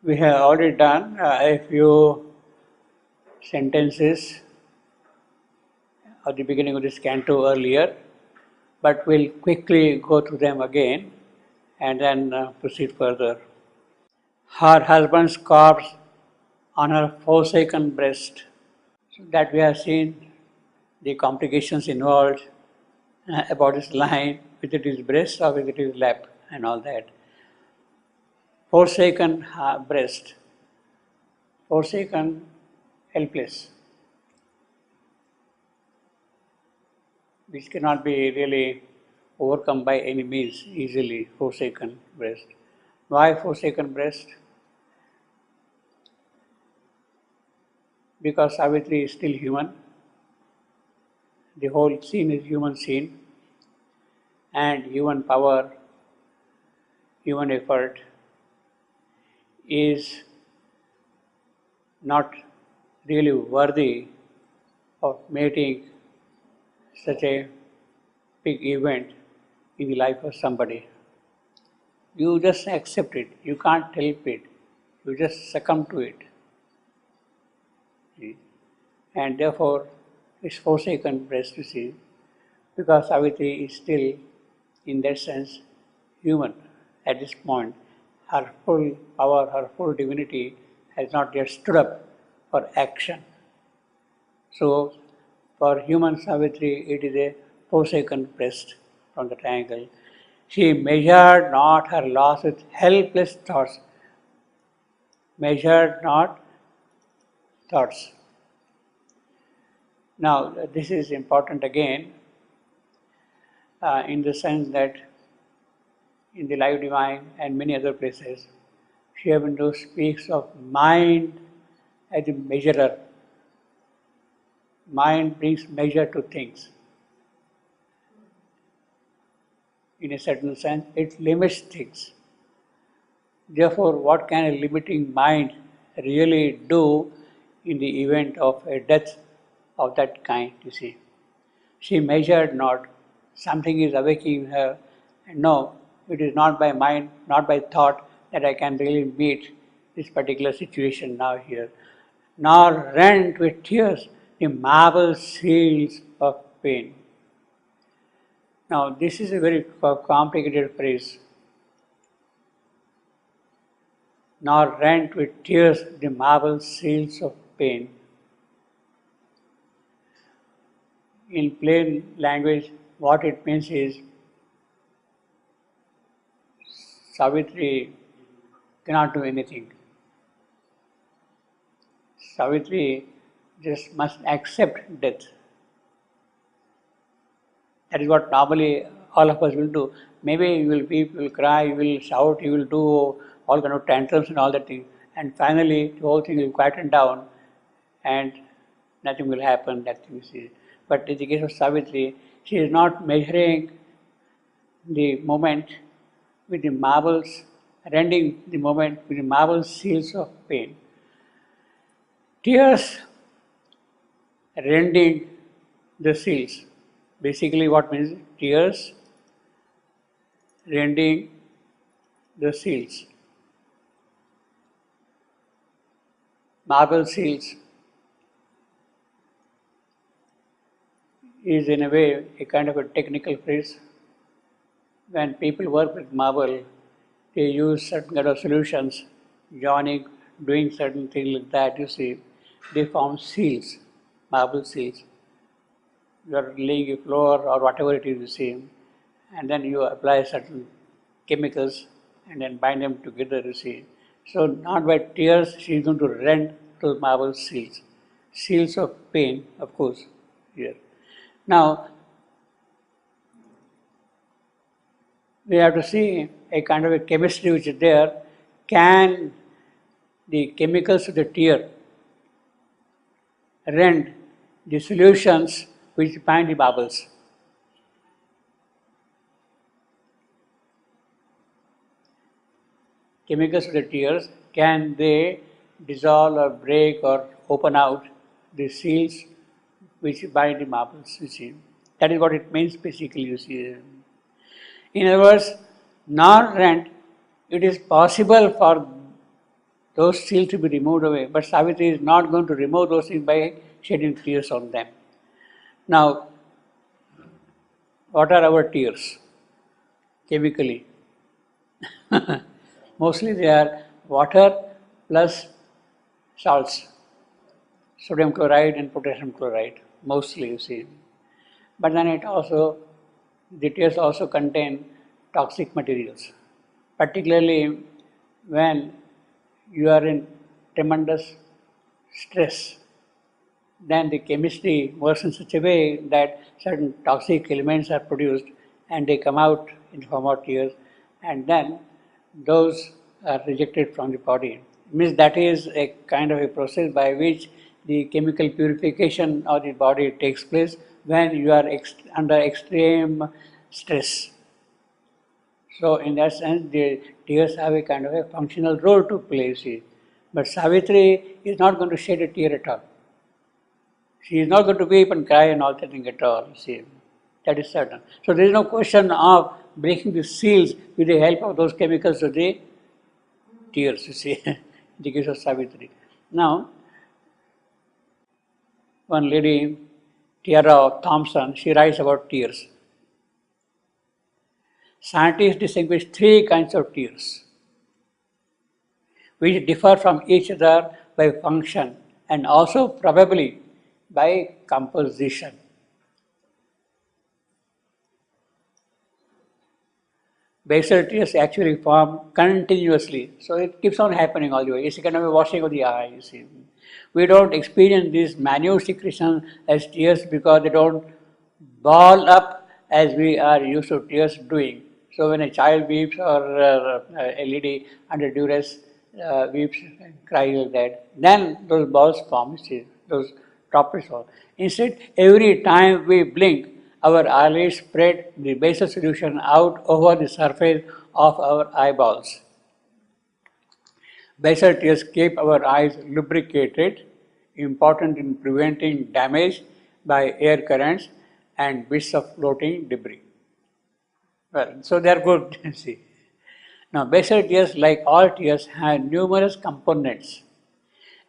We have already done a few sentences at the beginning of this canto earlier, but we'll quickly go through them again and then proceed further. Her husband's corpse on her forsaken breast. So that we have seen the complications involved about this line, whether it is breast or whether it is lap and all that. Forsaken breast, forsaken, helpless, which cannot be really overcome by any means easily, forsaken breast. Why forsaken breast? Because Savitri is still human, the whole scene is human scene, and human power, human effort is not really worthy of making such a big event in the life of somebody. You just accept it, you can't help it, you just succumb to it. And therefore, it's forsaken breast to see, because Savitri is still, in that sense, human at this point. Her full power, her full divinity has not yet stood up for action. So, for human Savitri, it is a forsaken breast from the triangle. She measured not her loss with helpless thoughts. Measured not thoughts. Now, this is important again in the sense that in the Life Divine and many other places, Sri Aurobindo speaks of mind as a measurer. Mind brings measure to things. In a certain sense, it limits things. Therefore, what can a limiting mind really do in the event of a death of that kind, you see? She measured not, something is awakening her, and no, it is not by mind, not by thought that I can really meet this particular situation now here, nor rent with tears the marble seals of pain. Now, this is a very complicated phrase. Nor rent with tears the marble seals of pain. In plain language, what it means is Savitri cannot do anything. Savitri just must accept death. That is what normally all of us will do. Maybe you will weep, you will cry, you will shout, you will do all kind of tantrums and all that thing. And finally, the whole thing will quieten down and nothing will happen, that thing you see. But in the case of Savitri, she is not measuring the moment with the marbles, rending the moment with the marble seals of pain. Tears rending the seals. Basically, what means tears rending the seals. Marble seals is in a way a kind of a technical phrase. When people work with marble, they use certain kind of solutions, joining, doing certain things like that, you see. They form seals, marble seals. You are laying a floor or whatever it is, you see, and then you apply certain chemicals and then bind them together, you see. So not by tears she is going to rend those marble seals. Seals of pain, of course, here. Now, we have to see a kind of a chemistry which is there. Can the chemicals of the tear rend the solutions which bind the marbles? Chemicals of the tears, can they dissolve or break or open out the seals which bind the marbles, you see? That is what it means basically, you see. In other words, nor rent, it is possible for those seals to be removed away. But Savitri is not going to remove those things by shedding tears on them. Now, what are our tears chemically? Mostly they are water plus salts, sodium chloride and potassium chloride, mostly you see. But then the tears also contain toxic materials, particularly when you are in tremendous stress. Then the chemistry works in such a way that certain toxic elements are produced and they come out in the form of tears, and then those are rejected from the body. Means that is a kind of a process by which the chemical purification of the body takes place when you are under extreme stress. So in that sense, the tears have a kind of a functional role to play, see. But Savitri is not going to shed a tear at all. She is not going to weep and cry and all that thing at all, see. That is certain. So there is no question of breaking the seals with the help of those chemicals of the tears, you see, in the case of Savitri. Now, one lady, Tiara Thompson, she writes about tears. Scientists distinguish three kinds of tears, which differ from each other by function and also probably by composition. Basal tears actually form continuously, so it keeps on happening all the way. It's a kind of a washing of the eye, you see. We don't experience these minute secretions as tears because they don't ball up as we are used to tears doing. So when a child weeps or a lady under duress weeps and cries like that, then those balls form, you see, those droplets form. Instead, every time we blink, our eyelids spread the basal solution out over the surface of our eyeballs. Basal tears keep our eyes lubricated, important in preventing damage by air currents and bits of floating debris. Well, so they are good, see. Now, basal tears, like all tears, have numerous components.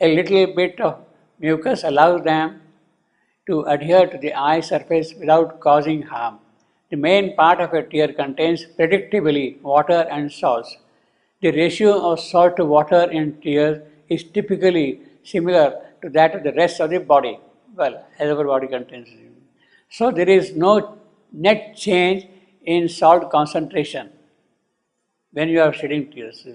A little bit of mucus allows them to adhere to the eye surface without causing harm. The main part of a tear contains predictably water and salts. The ratio of salt to water in tears is typically similar to that of the rest of the body, well, as our body contains. So there is no net change in salt concentration when you are shedding tears.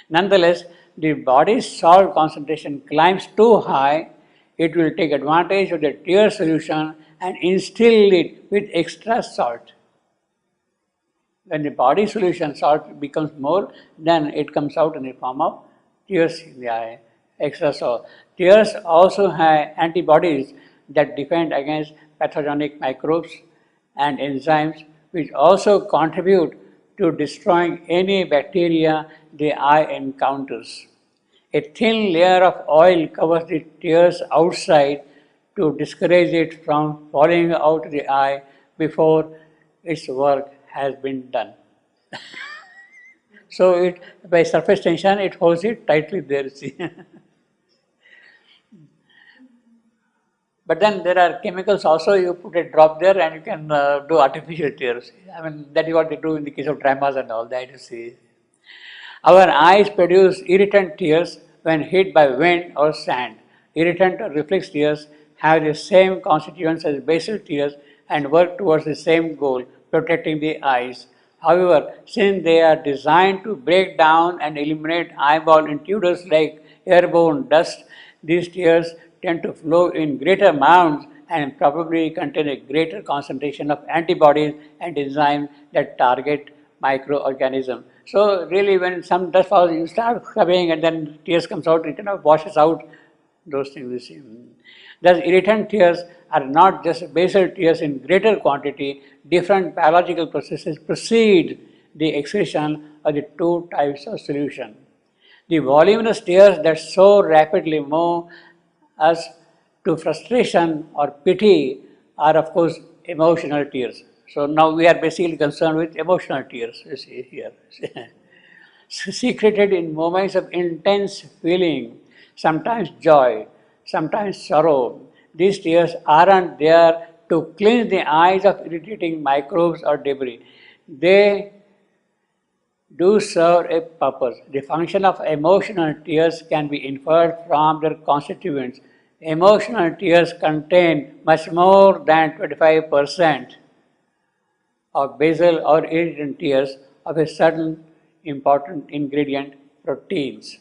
Nonetheless, the body's salt concentration climbs too high, it will take advantage of the tear solution and instill it with extra salt. When the body solution salt becomes more, then it comes out in the form of tears in the eye, extra salt. Tears also have antibodies that defend against pathogenic microbes and enzymes, which also contribute to destroying any bacteria the eye encounters. A thin layer of oil covers the tears outside to discourage it from falling out of the eye before its work has been done. So by surface tension, it holds it tightly there, see. But then there are chemicals also, you put a drop there and you can do artificial tears. I mean, that is what they do in the case of dramas and all that, you see. Our eyes produce irritant tears when hit by wind or sand. Irritant or reflex tears have the same constituents as basal tears and work towards the same goal, protecting the eyes. However, since they are designed to break down and eliminate eyeball intruders like airborne dust, these tears tend to flow in greater amounts and probably contain a greater concentration of antibodies and enzymes that target microorganisms. So really when some dust falls, you start scrubbing and then tears comes out, it kind of washes out those things you see. Thus irritant tears are not just basal tears in greater quantity, different biological processes precede the excretion of the two types of solution. The voluminous tears that so rapidly move us to frustration or pity are of course emotional tears. So now we are basically concerned with emotional tears, you see here. secreted in moments of intense feeling, sometimes joy, sometimes sorrow. These tears aren't there to cleanse the eyes of irritating microbes or debris. They do serve a purpose. The function of emotional tears can be inferred from their constituents. Emotional tears contain much more than 25% of basal or irritant tears of a certain important ingredient, proteins.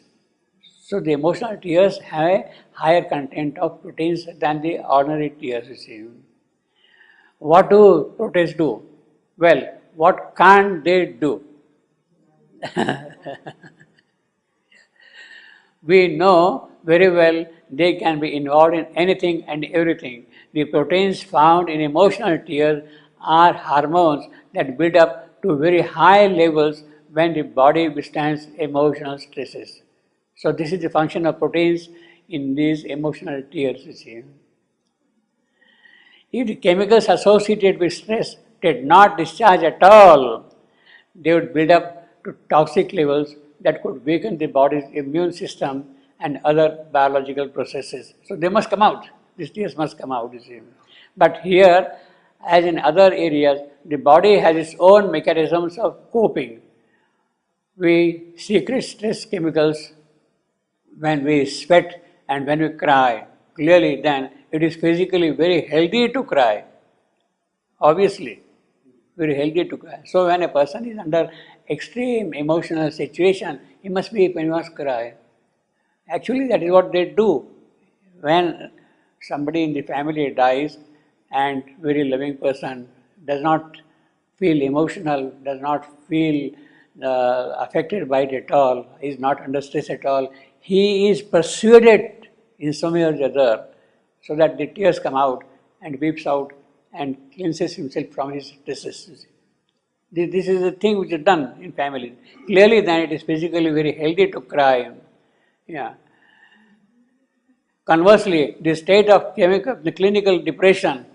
So the emotional tears have a higher content of proteins than the ordinary tears, you see. What do proteins do? Well, what can't they do? We know very well they can be involved in anything and everything. The proteins found in emotional tears are hormones that build up to very high levels when the body withstands emotional stresses. So this is the function of proteins in these emotional tears, you see. If the chemicals associated with stress did not discharge at all, they would build up to toxic levels that could weaken the body's immune system and other biological processes. So they must come out. These tears must come out, you see. But here, as in other areas, the body has its own mechanisms of coping. We secrete stress chemicals when we sweat and when we cry. Clearly, then it is physically very healthy to cry. Obviously, very healthy to cry. So when a person is under extreme emotional situation, he must weep and he must cry. Actually, that is what they do. When somebody in the family dies and very loving person does not feel emotional, does not feel affected by it at all, is not under stress at all, he is persuaded in some way or the other so that the tears come out and weeps out and cleanses himself from his stresses. This is a thing which is done in family. Clearly then it is physically very healthy to cry. Yeah. Conversely, the state of the clinical depression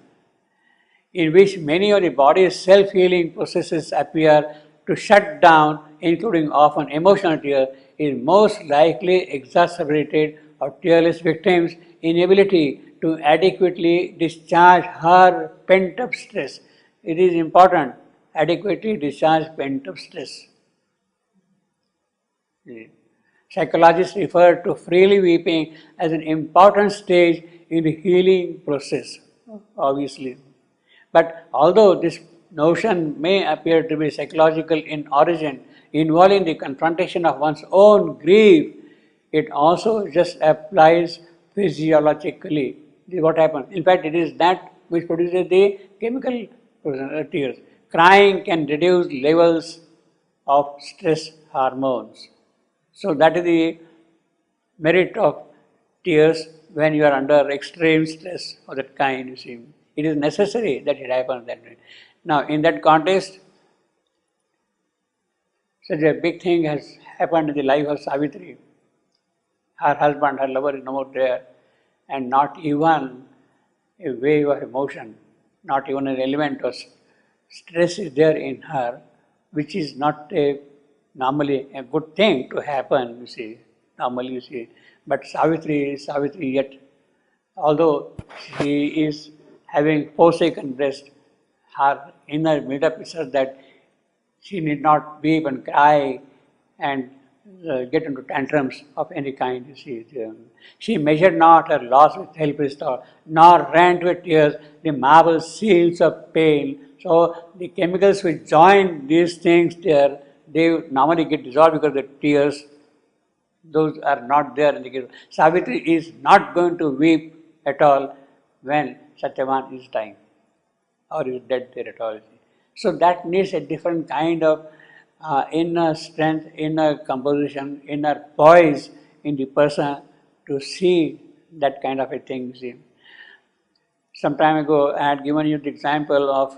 in which many of the body's self-healing processes appear to shut down, including often emotional tears, is most likely exacerbated of tearless victims' inability to adequately discharge her pent-up stress. It is important, adequately discharge pent-up stress. Psychologists refer to freely weeping as an important stage in the healing process, obviously. But although this notion may appear to be psychological in origin, involving the confrontation of one's own grief, it also just applies physiologically. This is what happens. In fact, it is that which produces the chemical tears. Crying can reduce levels of stress hormones. So that is the merit of tears when you are under extreme stress of that kind, you see. It is necessary that it happens that way. Now, in that context, such a big thing has happened in the life of Savitri. Her husband, her lover is no more there, and not even a wave of emotion, not even an element of stress is there in her, which is not normally a good thing to happen, you see, normally you see. But Savitri is Savitri yet, although she is having forsaken rest, her inner made-up is such that she need not weep and cry and get into tantrums of any kind, you see. She measured not her loss with helpless thought, nor ran with tears the marble seals of pain. So the chemicals which join these things there, they normally get dissolved because the tears, those are not there in the case. Savitri is not going to weep at all when Satyavan is dying or is dead there at all. So that needs a different kind of inner strength, inner composition, inner poise in the person to see that kind of a thing. See. Some time ago, I had given you the example of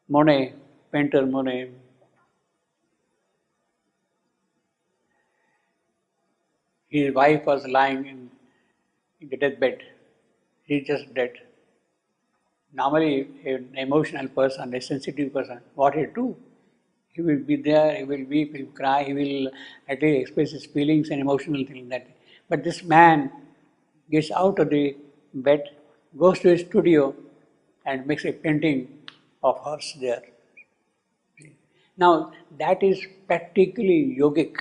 Monet, painter Monet. His wife was lying in the deathbed. He's just dead. Normally, an emotional person, a sensitive person, what he do? He will be there, he will weep, he will cry, he will at least express his feelings and emotional things that. But this man gets out of the bed, goes to his studio and makes a painting of hers there. Now that is practically yogic.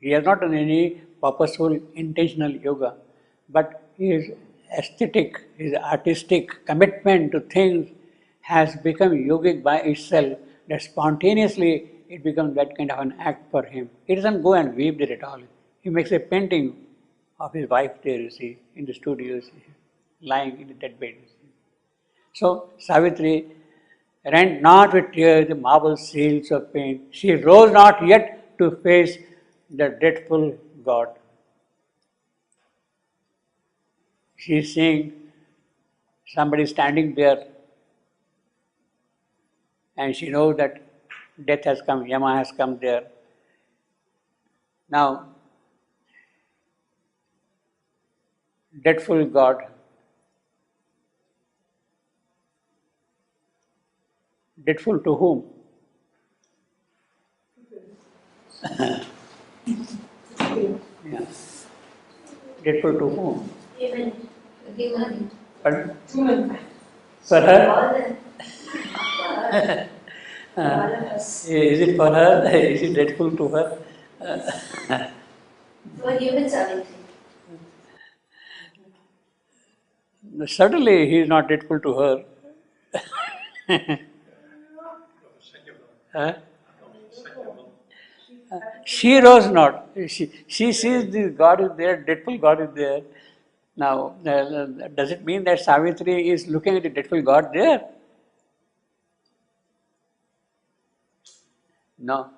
He has not done any purposeful, intentional yoga, but his aesthetic, his artistic commitment to things has become yogic by itself, that spontaneously it becomes that kind of an act for him. He doesn't go and weave there at all. He makes a painting of his wife there, you see, in the studio, you see, lying in the dead bed. You see. So Savitri rent not with tears the marble seals of pain. She rose not yet to face the dreadful God. She is seeing somebody standing there, and she knows that death has come, Yama has come there. Now, dreadful God, dreadful to whom? Yeah. Dreadful to whom? Human. Pardon? Human. For her? All of us. Is it for her? Is it dreadful to her? For human Savitri. Certainly he is not dreadful to her. Huh? She rose not. She sees this God is there, dreadful God is there. Now, does it mean that Savitri is looking at the dreadful God there? No.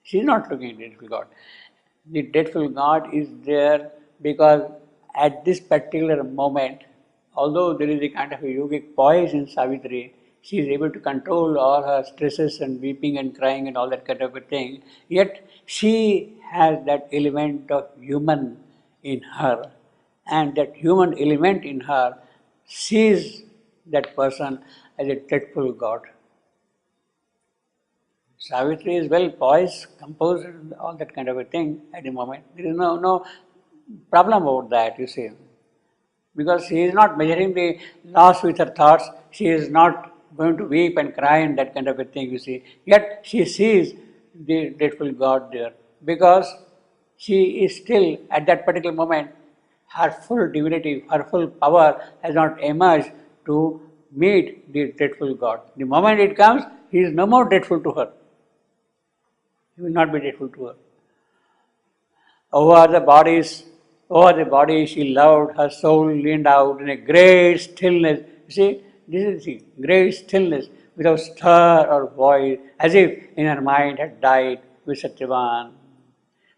She is not looking at the dreadful God. The dreadful God is there because at this particular moment, although there is a kind of a yogic poise in Savitri, she is able to control all her stresses and weeping and crying and all that kind of a thing, yet she has that element of human in her, and that human element in her sees that person as a dreadful God. Savitri is well poised, composed, all that kind of a thing at the moment. There is no problem about that, you see. Because she is not measuring the loss with her thoughts, she is not going to weep and cry and that kind of a thing, you see. Yet she sees the dreadful God there. Because she is still, at that particular moment, her full divinity, her full power has not emerged to meet the dreadful God. The moment it comes, he is no more dreadful to her. He will not be dreadful to her. Over the body she loved, her soul leaned out in a great stillness. You see, this is the great stillness, without stir or voice, as if in her mind had died with Satyavan.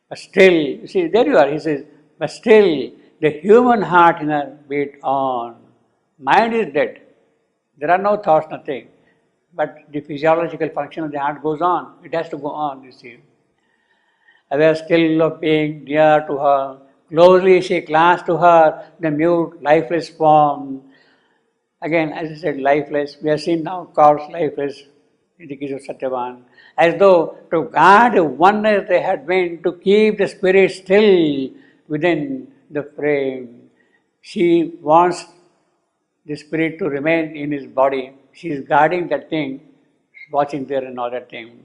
But still, you see, there you are, he says, but still the human heart in her beat on. Mind is dead. There are no thoughts, nothing. But the physiological function of the heart goes on. It has to go on, you see. Aware still of being near to her, closely she clasped to her the mute, lifeless form. Again, as I said, lifeless. We have seen now corpse lifeless in the case of Satyavan. As though to guard the oneness they had been, to keep the spirit still within the frame. She wants the spirit to remain in his body. She is guarding that thing, watching there and all that thing.